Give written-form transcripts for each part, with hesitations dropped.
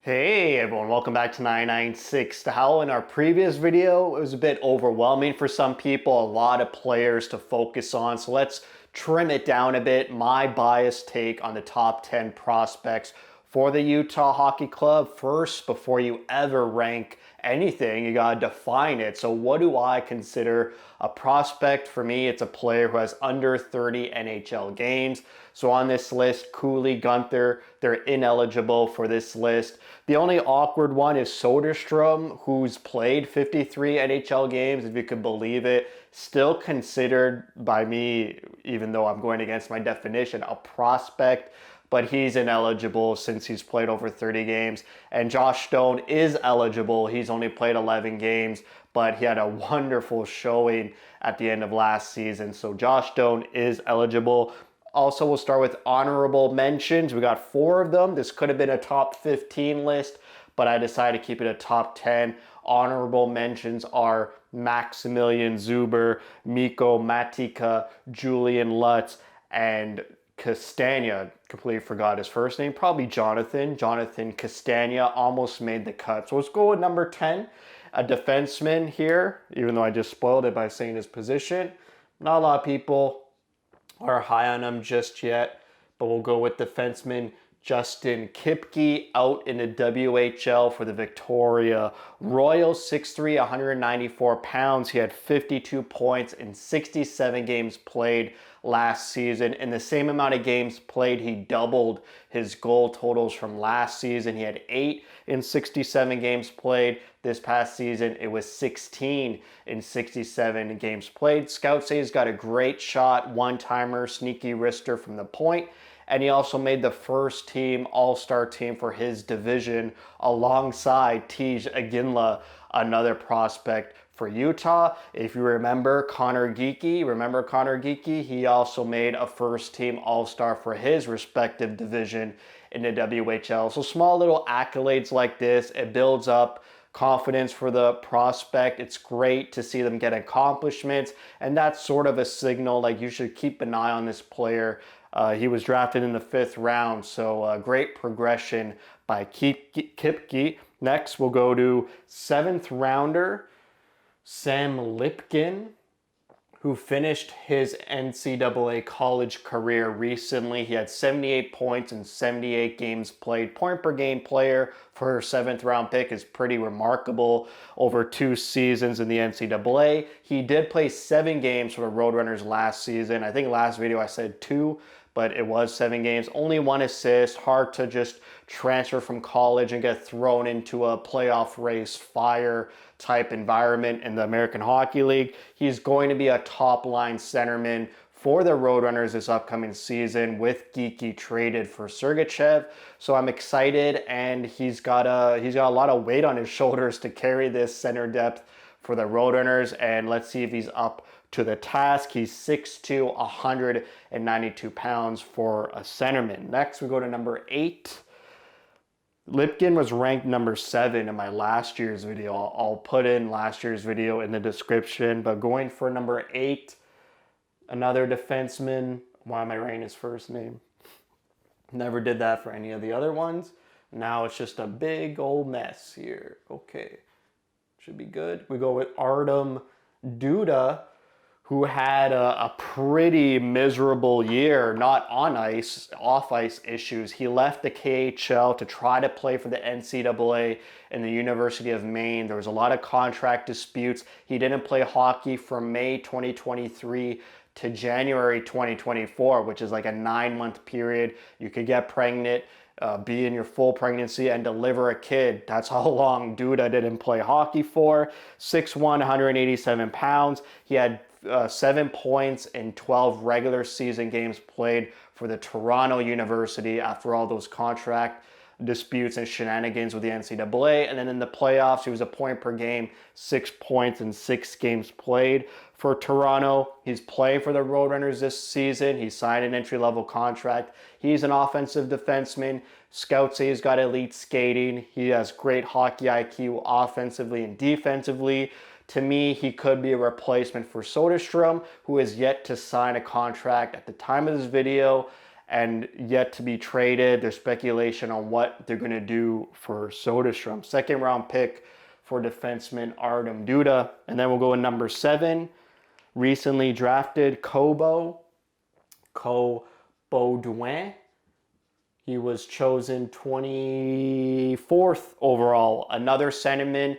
Hey everyone, welcome back to 996. The Howl. In our previous video, it was a bit overwhelming for some people, a lot of players to focus on, so let's trim it down a bit. My biased take on the top 10 prospects for the Utah Hockey Club. First, before you ever rank anything, you gotta define it. So what do I consider a prospect? For me, it's a player who has under 30 NHL games. So on this list, Cooley, Gunther, they're ineligible for this list. The only awkward one is Soderstrom, who's played 53 NHL games, if you could believe it. Still considered by me, even though I'm going against my definition, a prospect, but he's ineligible since he's played over 30 games. And Josh Stone is eligible. He's only played 11 games, but he had a wonderful showing at the end of last season. So Josh Stone is eligible. Also, we'll start with honorable mentions. We got 4 of them. This could have been a top 15 list, but I decided to keep it a top 10. Honorable mentions are Maximilian Zuber, Mikko Matika, Julian Lutz, and Castagna. Completely forgot his first name. Probably Jonathan Castagna almost made the cut. So let's go with number 10. A defenseman here, even though I just spoiled it by saying his position. Not a lot of people are high on him just yet, but we'll go with defenseman Justin Kipy, out in the WHL for the Victoria Royals. 6'3", 194 pounds. He had 52 points in 67 games played last season. In the same amount of games played, he doubled his goal totals from last season. He had 8 in 67 games played. This past season, it was 16 in 67 games played. Scouts say he's got a great shot, one-timer, sneaky wrister from the point. And he also made the first team, all-star team for his division alongside Iginla, another prospect for Utah. If you remember Connor Geekie? He also made a first team all-star for his respective division in the WHL. So small little accolades like this, it builds up confidence for the prospect. It's great to see them get accomplishments, and that's sort of a signal like you should keep an eye on this player. He was drafted in the 5th round, so great progression by Kipy. Next, we'll go to 7th rounder Sam Lipkin, who finished his NCAA college career recently. He had 78 points in 78 games played. Point per game player for her 7th round pick is pretty remarkable over 2 seasons in the NCAA. He did play 7 games for the Roadrunners last season. I think last video I said 2, but it was 7 games. Only 1 assist. Hard to just transfer from college and get thrown into a playoff race fire type environment in the American Hockey League. He's going to be a top line centerman for the Roadrunners this upcoming season, with Geekie traded for Sergachev. So I'm excited, and he's got a lot of weight on his shoulders to carry this center depth for the Roadrunners, and let's see if he's up to the task. He's 6'2", 192 pounds for a centerman. Next, we go to number 8. Lipkin was ranked number 7 in my last year's video. I'll put in last year's video in the description, but going for number 8, another defenseman. Why am I writing his first name? Never did that for any of the other ones. Now it's just a big old mess here. Okay, should be good. We go with Ardam Duda, who had a pretty miserable year, not on ice, off ice issues. He left the KHL to try to play for the NCAA in the University of Maine. There was a lot of contract disputes. He didn't play hockey from May 2023 to January 2024, which is like a 9-month period. You could get pregnant, be in your full pregnancy, and deliver a kid. That's how long Duda didn't play hockey for. 6'1", 187 pounds. He had 7 points in 12 regular season games played for the Toronto University after all those contract disputes and shenanigans with the NCAA. And then in the playoffs, he was a point per game, 6 points in 6 games played for Toronto. He's playing for the Roadrunners this season. He signed an entry-level contract. He's an offensive defenseman. Scouts say he's got elite skating. He has great hockey IQ offensively and defensively. To me, he could be a replacement for Soderstrom, who is yet to sign a contract at the time of this video. and yet to be traded. There's speculation on what they're going to do for Soderstrom. Second round pick for defenseman Ardam Duda. And then we'll go in number 7. Recently drafted Beaudoin. He was chosen 24th overall. Another centerman.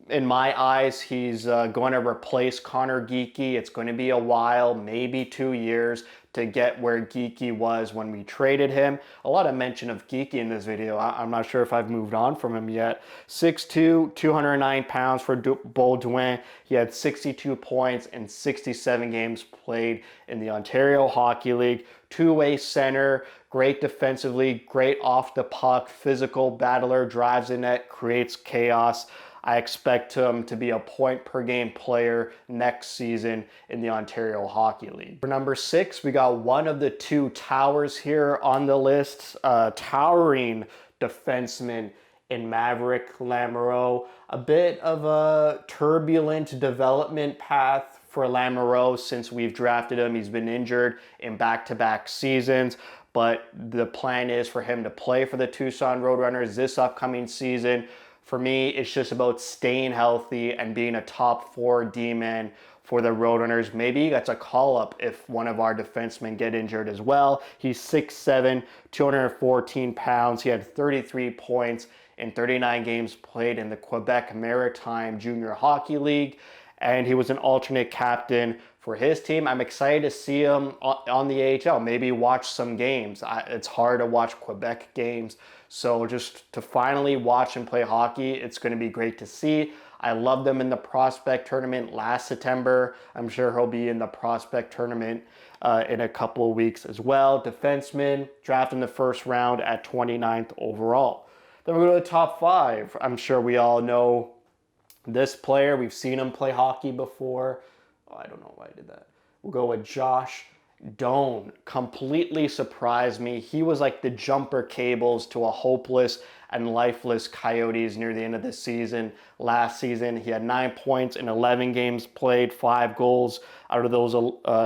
In my eyes, he's going to replace Connor Geekie. It's going to be a while, maybe 2 years, to get where Geekie was when we traded him. A lot of mention of Geekie in this video. I'm not sure if I've moved on from him yet. 6'2", 209 pounds for Beaudoin. He had 62 points in 67 games played in the Ontario Hockey League. Two-way center, great defensively, great off the puck, physical battler, drives the net, creates chaos. I expect him to be a point-per-game player next season in the Ontario Hockey League. For number 6, we got one of the two towers here on the list, towering defenseman in Maverick Laro. A bit of a turbulent development path for Laro since we've drafted him. He's been injured in back-to-back seasons, but the plan is for him to play for the Tucson Roadrunners this upcoming season. For me, it's just about staying healthy and being a top 4 D-man for the Roadrunners. Maybe that's a call-up if one of our defensemen get injured as well. He's 6'7", 214 pounds. He had 33 points in 39 games played in the Quebec Maritime Junior Hockey League, and he was an alternate captain for his team. I'm excited to see him on the AHL, maybe watch some games. It's hard to watch Quebec games, so just to finally watch him play hockey, it's going to be great to see. I loved him in the prospect tournament last September. I'm sure he'll be in the prospect tournament in a couple of weeks as well. Defenseman, drafted in the first round at 29th overall. Then we go to the top 5. I'm sure we all know this player. We've seen him play hockey before. Oh, I don't know why I did that. We'll go with Josh Doan. Completely surprised me. He was like the jumper cables to a hopeless and lifeless Coyotes near the end of the season. Last season, he had 9 points in 11 games played, 5 goals out of those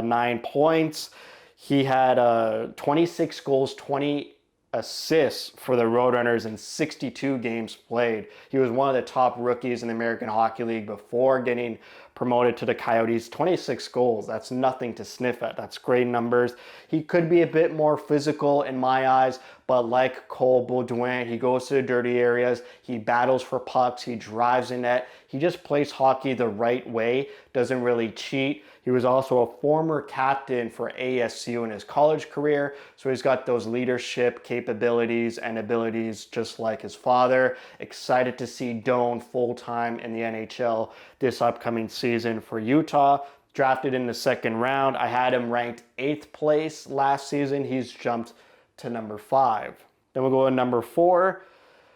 9 points. He had 26 goals, 20 assists for the Roadrunners in 62 games played. He was one of the top rookies in the American Hockey League before getting promoted to the Coyotes. 26 goals, that's nothing to sniff at. That's great numbers. He could be a bit more physical in my eyes, but like Cole Beaudoin, he goes to the dirty areas, he battles for pucks, he drives the net, he just plays hockey the right way, doesn't really cheat. He was also a former captain for ASU in his college career, so he's got those leadership capabilities and abilities just like his father. Excited to see Doan full-time in the NHL this upcoming season for Utah. Drafted in the second round. I had him ranked 8th place last season. He's jumped to number 5. Then we'll go to number 4,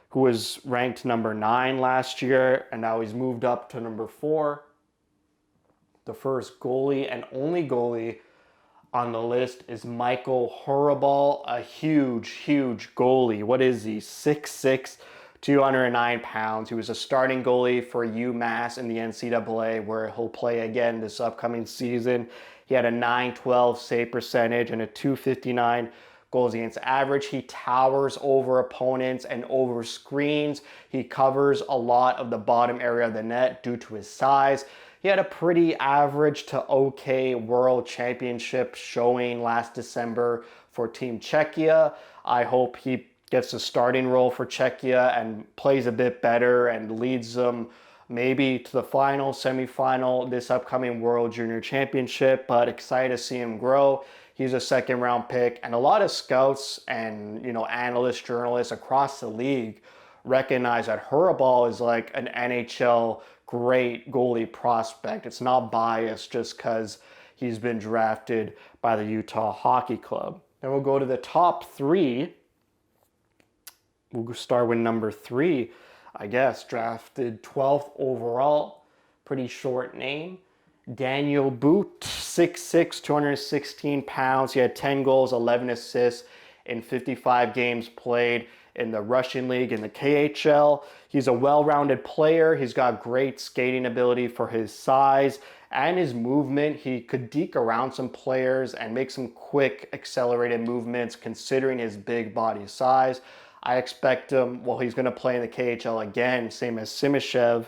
who was ranked number 9 last year, and now he's moved up to number 4. The first goalie and only goalie on the list is Michael Horbal, a huge goalie. What is he? 6'6", 209 pounds. He was a starting goalie for UMass in the NCAA, where he'll play again this upcoming season. He had a .912 save percentage and a .259 goals against average. He towers over opponents and over screens. He covers a lot of the bottom area of the net due to his size. He had a pretty average to okay World Championship showing last December for Team Czechia. I hope he gets a starting role for Czechia and plays a bit better and leads them maybe to the final, semifinal this upcoming World Junior Championship, but excited to see him grow. He's a second round pick, and a lot of scouts and analysts, journalists across the league recognize that Horbal is like an NHL great goalie prospect. It's not biased just because he's been drafted by the Utah Hockey Club. Then we'll go to the top 3. We'll start with number 3, I guess. Drafted 12th overall. Pretty short name. Daniel Boot, 6'6", 216 pounds. He had 10 goals, 11 assists in 55 games played in the Russian League, in the KHL. He's a well-rounded player. He's got great skating ability for his size and his movement. He could deke around some players and make some quick, accelerated movements considering his big body size. I expect him, well, he's going to play in the KHL again, same as Simashev.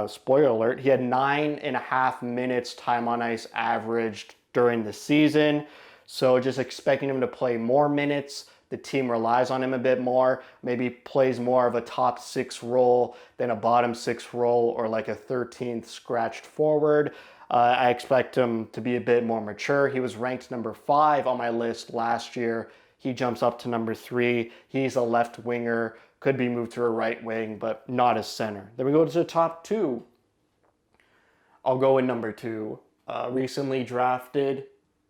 Spoiler alert, he had 9.5 minutes time on ice averaged during the season. So just expecting him to play more minutes. The team relies on him a bit more, maybe plays more of a top 6 role than a bottom 6 role or like a 13th scratched forward. I expect him to be a bit more mature. He was ranked number 5 on my list last year. He jumps up to number 3. He's a left winger, could be moved to a right wing, but not a center. Then we go to the top 2. I'll go in number 2. Recently drafted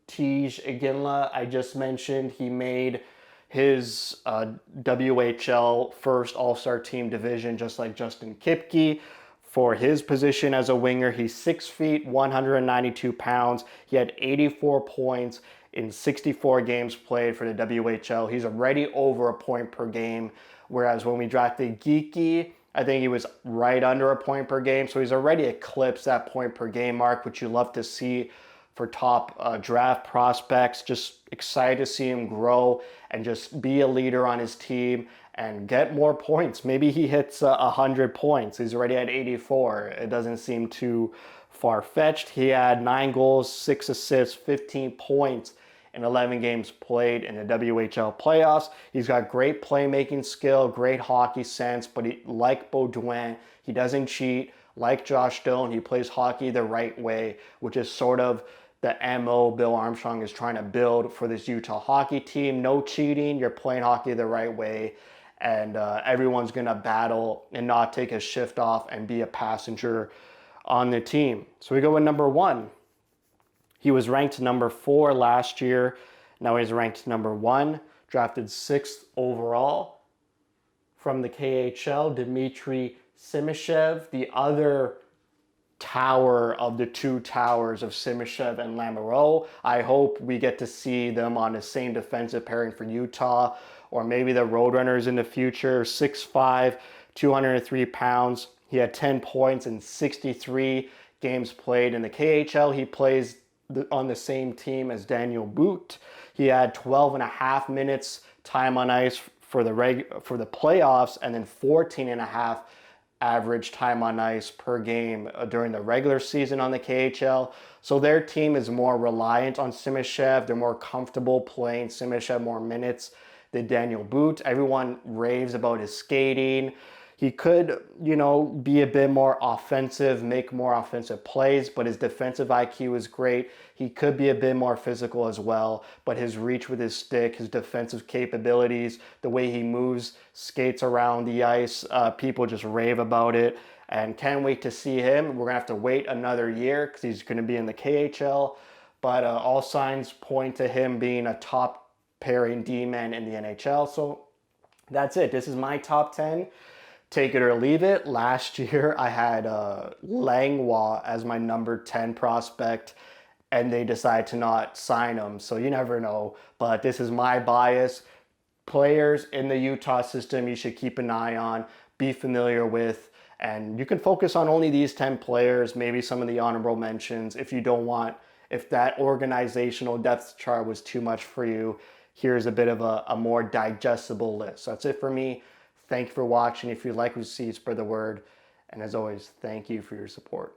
Iginla. I just mentioned he made his WHL first All-Star team division just like Justin Kipy. For his position as a winger, he's 6 feet, 192 pounds. He had 84 points in 64 games played for the WHL. He's already over a point per game, whereas when we drafted Geeky, I think he was right under a point per game. So he's already eclipsed that point per game mark, which you love to see for top draft prospects. Just excited to see him grow and just be a leader on his team and get more points. Maybe he hits 100 points. He's already at 84. It doesn't seem too far-fetched. He had 9 goals, 6 assists, 15 points in 11 games played in the WHL playoffs. He's got great playmaking skill, great hockey sense, but like Beaudoin, he doesn't cheat. Like Josh Doan, he plays hockey the right way, which is sort of the MO Bill Armstrong is trying to build for this Utah hockey team. No cheating, you're playing hockey the right way, and everyone's gonna battle and not take a shift off and be a passenger on the team. So we go with number 1. He was ranked number 4 last year. Now he's ranked number 1, drafted 6th overall from the KHL, Dimitri Simashev, the other tower of the 2 towers of Simashev and Lamoureux. I hope we get to see them on the same defensive pairing for Utah, or maybe the Roadrunners in the future. 6'5", 203 pounds. He had 10 points in 63 games played in the KHL. He plays on the same team as Daniel Boot. He had 12.5 minutes time on ice for the playoffs, and then 14.5 average time on ice per game during the regular season on the KHL. So their team is more reliant on Simashev. They're more comfortable playing Simashev more minutes than Daniel Boot. Everyone raves about his skating. He could, be a bit more offensive, make more offensive plays, but his defensive IQ is great. He could be a bit more physical as well, but his reach with his stick, his defensive capabilities, the way he moves, skates around the ice, people just rave about it, and can't wait to see him. We're going to have to wait another year because he's going to be in the KHL, but all signs point to him being a top pairing D-man in the NHL. So that's it. This is my top 10. Take it or leave it. Last year, I had Langlois as my number 10 prospect, and they decided to not sign him. So you never know. But this is my bias. Players in the Utah system you should keep an eye on, be familiar with, and you can focus on only these 10 players, maybe some of the honorable mentions. If that organizational depth chart was too much for you, here's a bit of a more digestible list. So that's it for me. Thank you for watching. If you'd like to see, spread the word. And as always, thank you for your support.